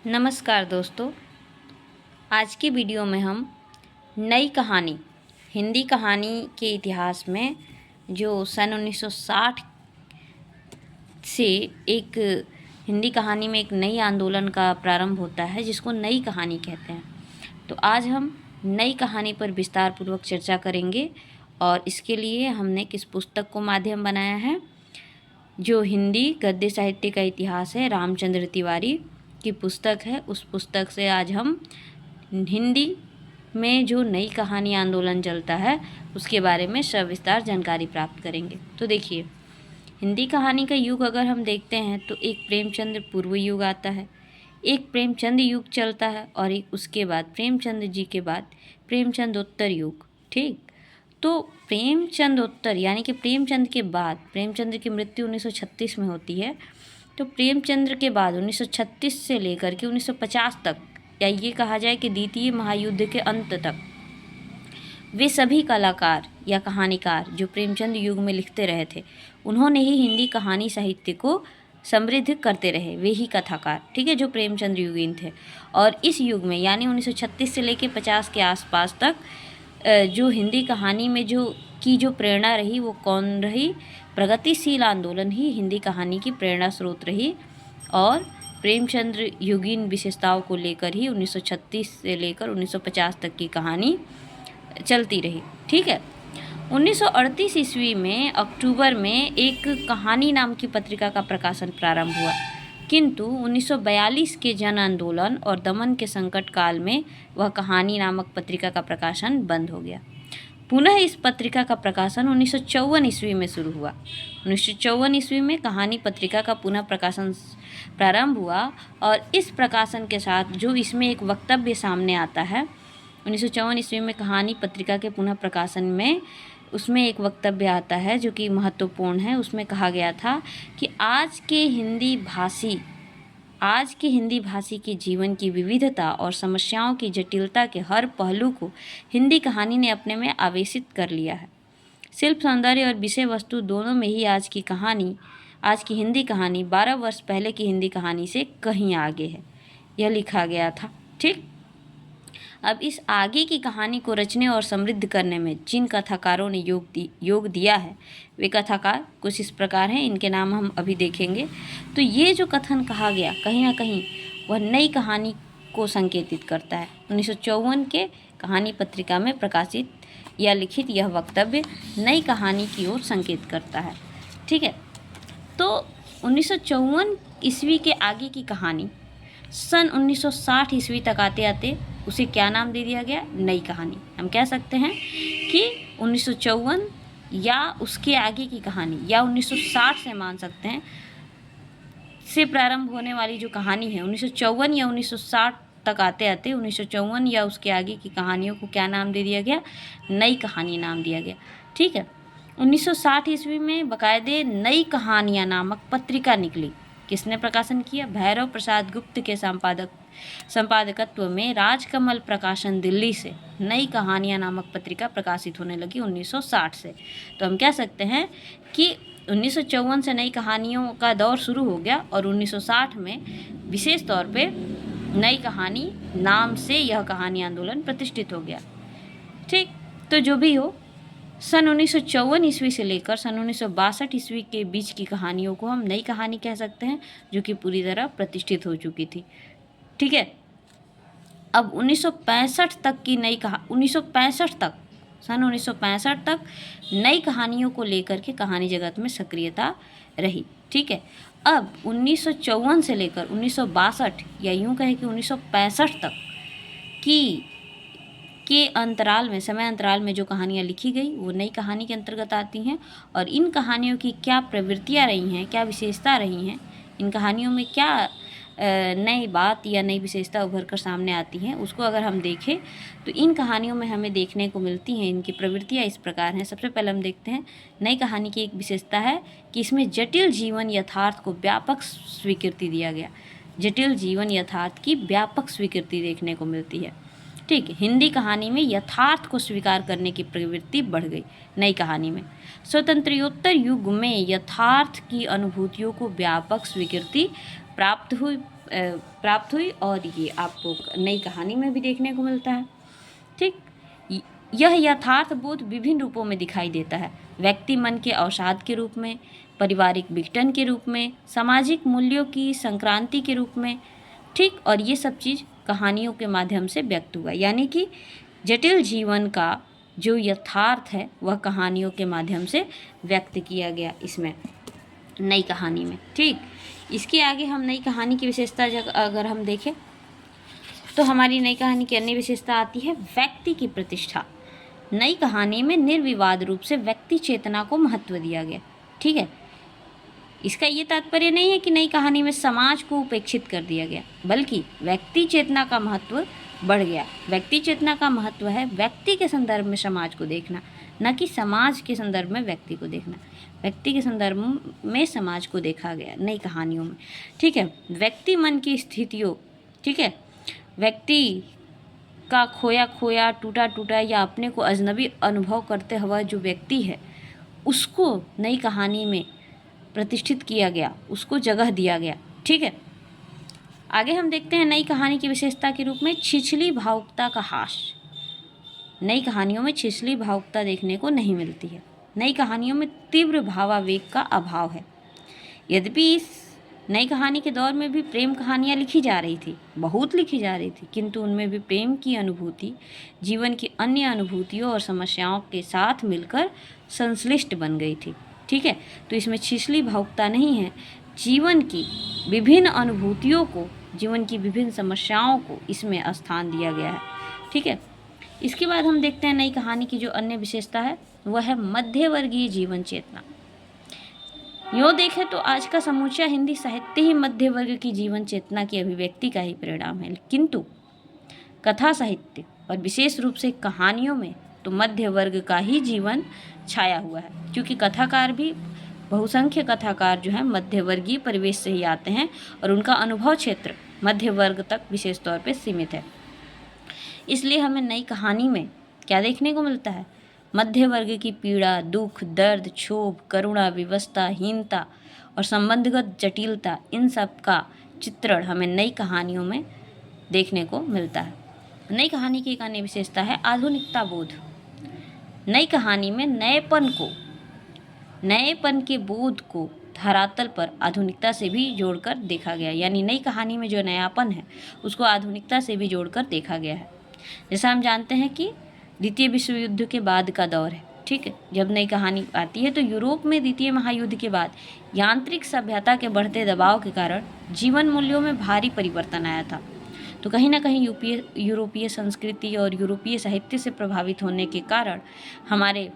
नमस्कार दोस्तों। आज की वीडियो में हम नई कहानी, हिंदी कहानी के इतिहास में जो सन 1960 से एक हिंदी कहानी में एक नई आंदोलन का प्रारंभ होता है जिसको नई कहानी कहते हैं। तो आज हम नई कहानी पर विस्तार पूर्वक चर्चा करेंगे और इसके लिए हमने किस पुस्तक को माध्यम बनाया है, जो हिंदी गद्य साहित्य का इतिहास है, रामचंद्र तिवारी की पुस्तक है। उस पुस्तक से आज हम हिंदी में जो नई कहानी आंदोलन चलता है उसके बारे में सविस्तार जानकारी प्राप्त करेंगे। तो देखिए, हिंदी कहानी का युग अगर हम देखते हैं तो एक प्रेमचंद्र पूर्व युग आता है, एक प्रेमचंद युग चलता है और एक उसके बाद प्रेमचंद जी के बाद प्रेमचंदोत्तर युग। ठीक, तो प्रेमचंदोत्तर यानी कि प्रेमचंद के बाद, प्रेमचंद की मृत्यु 1936 में होती है, तो प्रेमचंद्र के बाद 1936 से लेकर के 1950 तक, या ये कहा जाए कि द्वितीय महायुद्ध के अंत तक, वे सभी कलाकार या कहानीकार जो प्रेमचंद युग में लिखते रहे थे, उन्होंने ही हिंदी कहानी साहित्य को समृद्ध करते रहे। वे ही कथाकार, ठीक है, जो प्रेमचंद युगीन थे। और इस युग में यानी 1936 से लेकर 50 के आसपास तक जो हिंदी कहानी में जो प्रेरणा रही वो कौन रही? प्रगतिशील आंदोलन ही हिंदी कहानी की प्रेरणा स्रोत रही और प्रेमचंद्र युगीन विशेषताओं को लेकर ही 1936 से लेकर 1950 तक की कहानी चलती रही। ठीक है, 1938 ईस्वी में अक्टूबर में एक कहानी नाम की पत्रिका का प्रकाशन प्रारंभ हुआ, किंतु 1942 के जन आंदोलन और दमन के संकट काल में वह कहानी नामक पत्रिका का प्रकाशन बंद हो गया। पुनः इस पत्रिका का प्रकाशन 1954 ईस्वी में शुरू हुआ। 1954 ईस्वी में कहानी पत्रिका का पुनः प्रकाशन प्रारंभ हुआ और इस प्रकाशन के साथ जो इसमें एक वक्तव्य सामने आता है, 1954 ईस्वी में कहानी पत्रिका के पुनः प्रकाशन में उसमें एक वक्तव्य आता है जो कि महत्वपूर्ण है। उसमें कहा गया था कि आज के हिंदी भाषी के जीवन की विविधता और समस्याओं की जटिलता के हर पहलू को हिंदी कहानी ने अपने में आवेशित कर लिया है। शिल्प सौंदर्य और विषय वस्तु दोनों में ही आज की हिंदी कहानी 12 वर्ष पहले की हिंदी कहानी से कहीं आगे है, यह लिखा गया था। ठीक, अब इस आगे की कहानी को रचने और समृद्ध करने में जिन कथाकारों ने योग दिया है, वे कथाकार कुछ इस प्रकार हैं, इनके नाम हम अभी देखेंगे। तो ये जो कथन कहा गया, कहीं ना कहीं वह नई कहानी को संकेतित करता है। 1954 के कहानी पत्रिका में प्रकाशित या लिखित यह वक्तव्य नई कहानी की ओर संकेत करता है। ठीक है, तो 1954 ईस्वी के आगे की कहानी सन 1960 ईस्वी तक आते आते उसे क्या नाम दे दिया गया? नई कहानी। हम कह सकते हैं कि 1954 या उसके आगे की कहानी या 1960 से मान सकते हैं से प्रारंभ होने वाली जो कहानी है, 1954 या 1960 तक आते आते 1954 या उसके आगे की कहानियों को क्या नाम दे दिया गया? नई कहानी नाम दिया गया। ठीक है, 1960 ईस्वी में बाकायदे नई कहानियाँ नामक पत्रिका निकली। किसने प्रकाशन किया? भैरव प्रसाद गुप्त के संपादकत्व में राजकमल प्रकाशन दिल्ली से नई कहानियाँ नामक पत्रिका प्रकाशित होने लगी 1960 से। तो हम कह सकते हैं कि 1954 से नई कहानियों का दौर शुरू हो गया और 1960 में विशेष तौर पे नई कहानी नाम से यह कहानी आंदोलन प्रतिष्ठित हो गया। ठीक, तो जो भी हो, सन 1954 ईस्वी से लेकर सन 1962 ईस्वी के बीच की कहानियों को हम नई कहानी कह सकते हैं, जो कि पूरी तरह प्रतिष्ठित हो चुकी थी। ठीक है, अब 1965 तक की 1965 तक, सन 1965 तक नई कहानियों को लेकर के कहानी जगत में सक्रियता रही। ठीक है, अब 1954 से लेकर 1962 या यूँ कहें कि 1965 तक के अंतराल में, समय अंतराल में जो कहानियाँ लिखी गई वो नई कहानी के अंतर्गत आती हैं। और इन कहानियों की क्या प्रवृत्तियाँ रही हैं, क्या विशेषता रही हैं, इन कहानियों में क्या नई बात या नई विशेषता उभर कर सामने आती हैं, उसको अगर हम देखें तो इन कहानियों में हमें देखने को मिलती हैं। इनकी प्रवृत्तियाँ इस प्रकार हैं। सबसे पहले हम देखते हैं, नई कहानी की एक विशेषता है कि इसमें जटिल जीवन यथार्थ को व्यापक स्वीकृति दिया गया। जटिल जीवन यथार्थ की व्यापक स्वीकृति देखने को मिलती है। ठीक, हिंदी कहानी में यथार्थ को स्वीकार करने की प्रवृत्ति बढ़ गई नई कहानी में। स्वतंत्रोत्तर युग में यथार्थ की अनुभूतियों को व्यापक स्वीकृति प्राप्त प्राप्त हुई और ये आपको नई कहानी में भी देखने को मिलता है। ठीक, यह यथार्थ बोध विभिन्न रूपों में दिखाई देता है। व्यक्ति मन के अवसाद के रूप में, पारिवारिक विघटन के रूप में, सामाजिक मूल्यों की संक्रांति के रूप में। ठीक, और ये सब चीज़ कहानियों के माध्यम से व्यक्त हुआ, यानी कि जटिल जीवन का जो यथार्थ है वह कहानियों के माध्यम से व्यक्त किया गया इसमें, नई कहानी में। ठीक, इसके आगे हम नई कहानी की विशेषता अगर हम देखें तो हमारी नई कहानी की अन्य विशेषता आती है व्यक्ति की प्रतिष्ठा। नई कहानी में निर्विवाद रूप से व्यक्ति चेतना को महत्व दिया गया। ठीक है, इसका ये तात्पर्य नहीं है कि नई कहानी में समाज को उपेक्षित कर दिया गया, बल्कि व्यक्ति चेतना का महत्व बढ़ गया। व्यक्ति चेतना का महत्व है व्यक्ति के संदर्भ में समाज को देखना, न कि समाज के संदर्भ में व्यक्ति को देखना। व्यक्ति के संदर्भ में समाज को देखा गया नई कहानियों में। ठीक है, व्यक्ति मन की स्थितियों, ठीक है, व्यक्ति का खोया खोया, टूटा टूटा या अपने को अजनबी अनुभव करते हुआ जो व्यक्ति है, उसको नई कहानी में प्रतिष्ठित किया गया, उसको जगह दिया गया। ठीक है, आगे हम देखते हैं नई कहानी की विशेषता के रूप में छिछली भावुकता का हास। नई कहानियों में छिछली भावुकता देखने को नहीं मिलती है। नई कहानियों में तीव्र भावावेग का अभाव है। यद्यपि इस नई कहानी के दौर में भी प्रेम कहानियाँ लिखी जा रही थी, बहुत लिखी जा रही थी, किंतु उनमें भी प्रेम की अनुभूति जीवन की अन्य अनुभूतियों और समस्याओं के साथ मिलकर संश्लिष्ट बन गई थी। ठीक है, तो इसमें छिछली भावुकता नहीं है, जीवन की विभिन्न अनुभूतियों को, जीवन की विभिन्न समस्याओं को इसमें स्थान दिया गया है। ठीक है, इसके बाद हम देखते हैं नई कहानी की जो अन्य विशेषता है वह है मध्यवर्गीय जीवन चेतना। यूँ देखें तो आज का समूचा हिंदी साहित्य ही मध्य वर्ग की जीवन चेतना की अभिव्यक्ति का ही परिणाम है, किंतु कथा साहित्य और विशेष रूप से कहानियों में तो मध्य वर्ग का ही जीवन छाया हुआ है, क्योंकि कथाकार भी, बहुसंख्य कथाकार जो हैं मध्य वर्गीय परिवेश से ही आते हैं और उनका अनुभव क्षेत्र मध्य वर्ग तक विशेष तौर पर सीमित है। इसलिए हमें नई कहानी में क्या देखने को मिलता है? मध्य वर्ग की पीड़ा, दुख, दर्द, क्षोभ, करुणा, विवशता, हीनता और संबंधगत जटिलता, इन सब का चित्रण हमें नई कहानियों में देखने को मिलता है। नई कहानी की एक अन्य विशेषता है आधुनिकता बोध। नई कहानी में नएपन के बोध को धरातल पर आधुनिकता से भी जोड़कर देखा गया, यानी नई कहानी में जो नयापन है उसको आधुनिकता से भी जोड़कर देखा गया है। जैसा हम जानते हैं कि द्वितीय विश्व युद्ध के बाद का दौर है। ठीक है, जब नई कहानी आती है तो यूरोप में द्वितीय महायुद्ध के बाद यांत्रिक सभ्यता के बढ़ते दबाव के कारण जीवन मूल्यों में भारी परिवर्तन आया था। तो कहीं ना कहीं यूरोपीय संस्कृति और यूरोपीय साहित्य से प्रभावित होने के कारण हमारे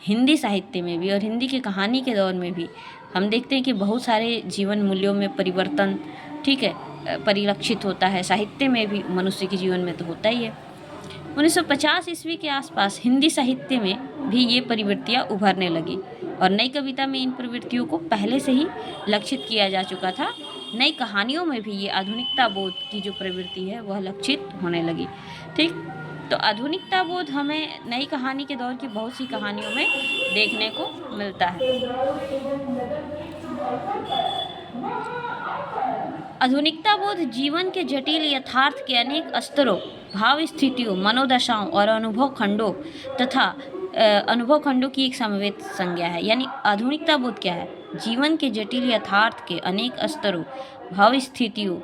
हिंदी साहित्य में भी और हिंदी की कहानी के दौर में भी हम देखते हैं कि बहुत सारे जीवन मूल्यों में परिवर्तन, ठीक है, परिलक्षित होता है। साहित्य में भी, मनुष्य के जीवन में तो होता ही है। 1950 ईस्वी के आसपास हिंदी साहित्य में भी ये प्रवृत्तियाँ उभरने लगी और नई कविता में इन प्रवृत्तियों को पहले से ही लक्षित किया जा चुका था। नई कहानियों में भी ये आधुनिकता बोध की जो प्रवृत्ति है वह लक्षित होने लगी। ठीक, तो आधुनिकता बोध हमें नई कहानी के दौर की बहुत सी कहानियों में देखने को मिलता है। आधुनिकता बोध जीवन के जटिल यथार्थ के अनेक स्तरों, भाव स्थितियों, मनोदशाओं और अनुभव खंडों की एक समवेत संज्ञा है। यानी आधुनिकता बोध क्या है? जीवन के जटिल यथार्थ के अनेक स्तरों, भाव स्थितियों,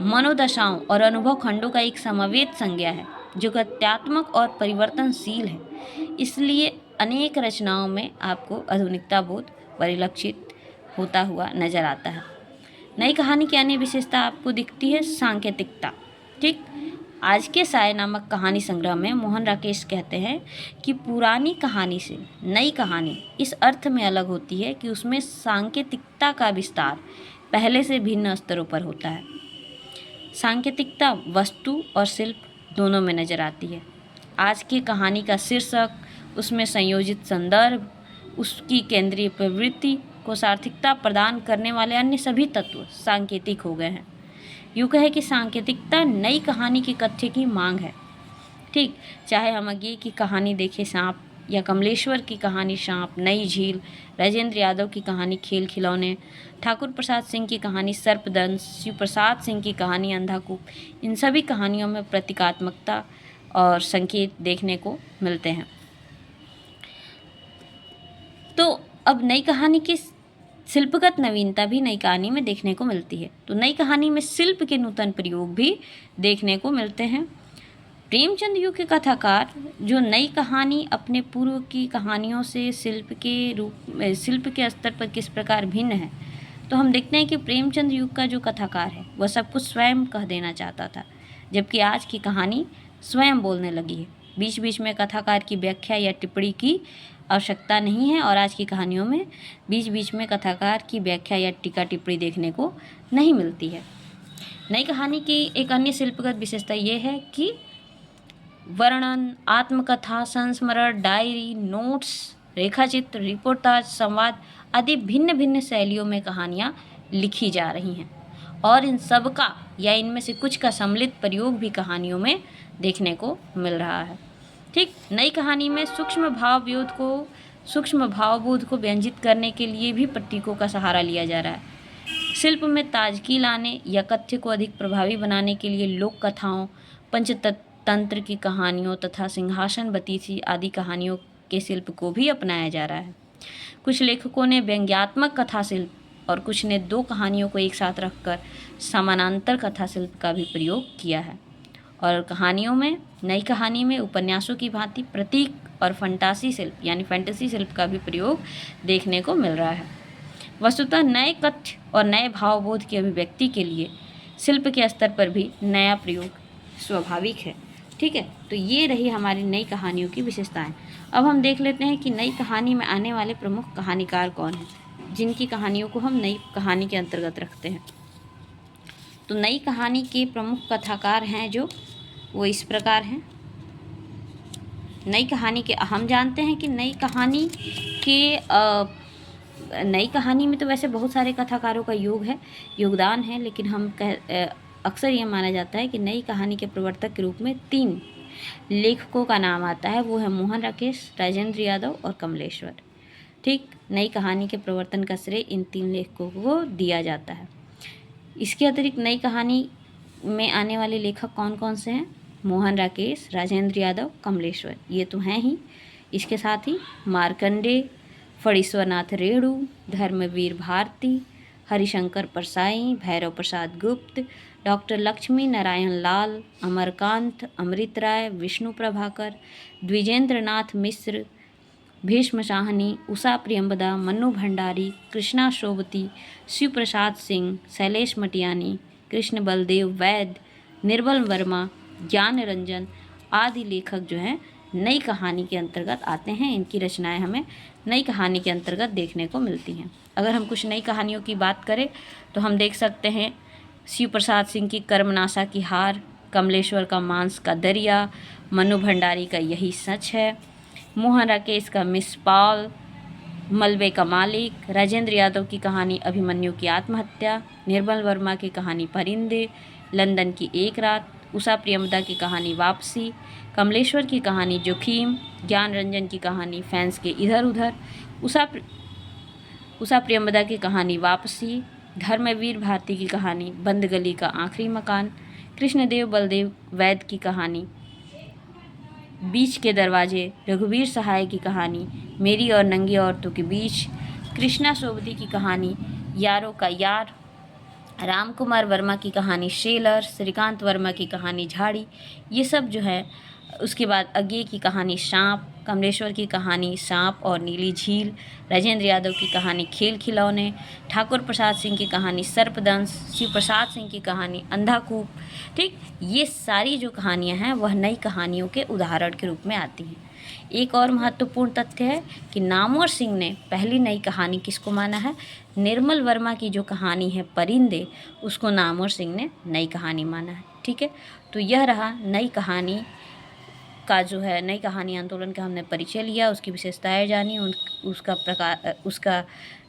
मनोदशाओं और अनुभव खंडों का एक समवेत संज्ञा है जो गत्यात्मक और परिवर्तनशील है। इसलिए अनेक रचनाओं में आपको आधुनिकता बोध परिलक्षित होता हुआ नजर आता है। नई कहानी की अन्य विशेषता आपको दिखती है सांकेतिकता। ठीक, आज के साय नामक कहानी संग्रह में मोहन राकेश कहते हैं कि पुरानी कहानी से नई कहानी इस अर्थ में अलग होती है कि उसमें सांकेतिकता का विस्तार पहले से भिन्न स्तरों पर होता है। सांकेतिकता वस्तु और शिल्प दोनों में नजर आती है। आज की कहानी का शीर्षक, उसमें संयोजित संदर्भ, उसकी केंद्रीय प्रवृत्ति को सार्थकता प्रदान करने वाले अन्य सभी तत्व सांकेतिक हो गए हैं। यूँ कहे कि सांकेतिकता नई कहानी के कथ्य की मांग है। ठीक, चाहे हम आगे की कहानी देखें सांप या कमलेश्वर की कहानी सांप, नई झील, राजेंद्र यादव की कहानी खेल खिलौने, ठाकुर प्रसाद सिंह की कहानी सर्पदंश, शिव प्रसाद सिंह की कहानी अंधाकूप, इन सभी कहानियों में प्रतीकात्मकता और संकेत देखने को मिलते हैं। तो अब नई कहानी की शिल्पगत नवीनता भी नई कहानी में देखने को मिलती है। तो नई कहानी में शिल्प के नूतन प्रयोग भी देखने को मिलते हैं। प्रेमचंद युग के कथाकार जो नई कहानी अपने पूर्व की कहानियों से शिल्प के स्तर पर किस प्रकार भिन्न है, तो हम देखते हैं कि प्रेमचंद युग का जो कथाकार है वह सब कुछ स्वयं कह देना चाहता था, जबकि आज की कहानी स्वयं बोलने लगी है। बीच बीच में कथाकार की व्याख्या या टिप्पणी की आवश्यकता नहीं है और आज की कहानियों में बीच बीच में कथाकार की व्याख्या या टीका टिप्पणी देखने को नहीं मिलती है। नई कहानी की एक अन्य शिल्पगत विशेषता ये है कि वर्णन, आत्मकथा, संस्मरण, डायरी, नोट्स, रेखाचित्र, रिपोर्टाज, संवाद आदि भिन्न भिन्न शैलियों में कहानियाँ लिखी जा रही हैं और इन सब का या इनमें से कुछ का सम्मिलित प्रयोग भी कहानियों में देखने को मिल रहा है। ठीक, नई कहानी में सूक्ष्म भावबोध को व्यंजित करने के लिए भी प्रतीकों का सहारा लिया जा रहा है। शिल्प में ताजगी लाने या कथ्य को अधिक प्रभावी बनाने के लिए लोक कथाओं, पंचतंत्र की कहानियों तथा सिंहासन बतीसी आदि कहानियों के शिल्प को भी अपनाया जा रहा है। कुछ लेखकों ने व्यंग्यात्मक कथा शिल्प और कुछ ने दो कहानियों को एक साथ रखकर समानांतर कथा शिल्प का भी प्रयोग किया है। और कहानियों में नई कहानी में उपन्यासों की भांति प्रतीक और फंटासी शिल्प यानी फैंटेसी शिल्प का भी प्रयोग देखने को मिल रहा है। वस्तुतः नए कथ्य और नए भावबोध की अभिव्यक्ति के लिए शिल्प के स्तर पर भी नया प्रयोग स्वाभाविक है। ठीक है, तो ये रही हमारी नई कहानियों की विशेषताएं। अब हम देख लेते हैं कि नई कहानी में आने वाले प्रमुख कहानीकार कौन हैं, जिनकी कहानियों को हम नई कहानी के अंतर्गत रखते हैं। तो नई कहानी के प्रमुख कथाकार हैं जो वो इस प्रकार हैं। नई कहानी के हम जानते हैं कि नई कहानी में तो वैसे बहुत सारे कथाकारों का योगदान है, लेकिन हम अक्सर ये माना जाता है कि नई कहानी के प्रवर्तक के रूप में 3 लेखकों का नाम आता है। वो है मोहन राकेश, राजेंद्र यादव और कमलेश्वर। ठीक, नई कहानी के प्रवर्तन का श्रेय इन 3 लेखकों को दिया जाता है। इसके अतिरिक्त नई कहानी में आने वाले लेखक कौन कौन से हैं? मोहन राकेश, राजेंद्र यादव, कमलेश्वर, ये तो हैं ही। इसके साथ ही मार्कंडेय, फणीश्वरनाथ रेणु, धर्मवीर भारती, हरिशंकर परसाई, भैरव प्रसाद गुप्त, डॉक्टर लक्ष्मी नारायण लाल, अमरकांत, अमृत राय, विष्णु प्रभाकर, द्विजेंद्र नाथ मिश्र, भीष्म साहनी, उषा प्रियंबदा, मन्नू भंडारी, कृष्णा शोभती, शिव प्रसाद सिंह, शैलेश मटियानी, कृष्ण बलदेव वैद, निर्मल वर्मा, ज्ञान रंजन आदि लेखक जो हैं नई कहानी के अंतर्गत आते हैं। इनकी रचनाएं हमें नई कहानी के अंतर्गत देखने को मिलती हैं। अगर हम कुछ नई कहानियों की बात करें तो हम देख सकते हैं शिव प्रसाद सिंह की कर्मनाशा की हार, कमलेश्वर का मांस का दरिया, मन्नू भंडारी का यही सच है, मोहन राकेश का मिस पॉल, मलबे का मालिक, राजेंद्र यादव की कहानी अभिमन्यु की आत्महत्या, निर्मल वर्मा की कहानी परिंदे, लंदन की एक रात, उषा प्रियंबदा की कहानी वापसी, कमलेश्वर की कहानी जोखिम, ज्ञान रंजन की कहानी फैंस के इधर उधर, उषा प्रियंबदा की कहानी वापसी, धर्मवीर भारती की कहानी बंद गली का आखिरी मकान, कृष्णदेव बलदेव वैद की कहानी बीच के दरवाजे, रघुवीर सहाय की कहानी मेरी और नंगी औरतों के बीच, कृष्णा सोबती की कहानी यारों का यार, राम कुमार वर्मा की कहानी शेलर, श्रीकांत वर्मा की कहानी झाड़ी, ये सब जो है। उसके बाद अज्ञे की कहानी सांप, कमलेश्वर की कहानी सांप और नीली झील, राजेंद्र यादव की कहानी खेल खिलौने, ठाकुर प्रसाद सिंह की कहानी सर्पदंश, शिव प्रसाद सिंह की कहानी अंधाकूप। ठीक, ये सारी जो कहानियाँ हैं वह नई कहानियों के उदाहरण के रूप में आती हैं। एक और महत्वपूर्ण तथ्य है कि नामवर सिंह ने पहली नई कहानी किसको माना है? निर्मल वर्मा की जो कहानी है परिंदे, उसको नामवर सिंह ने नई कहानी माना है। ठीक है, तो यह रहा नई कहानी का जो है नई कहानी आंदोलन का हमने परिचय लिया, उसकी विशेषताएं जानी, उसका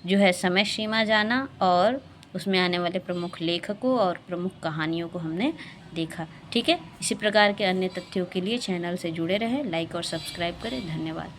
जो है समय सीमा जाना और उसमें आने वाले प्रमुख लेखकों और प्रमुख कहानियों को हमने देखा। ठीक है, इसी प्रकार के अन्य तथ्यों के लिए चैनल से जुड़े रहें, लाइक और सब्सक्राइब करें। धन्यवाद।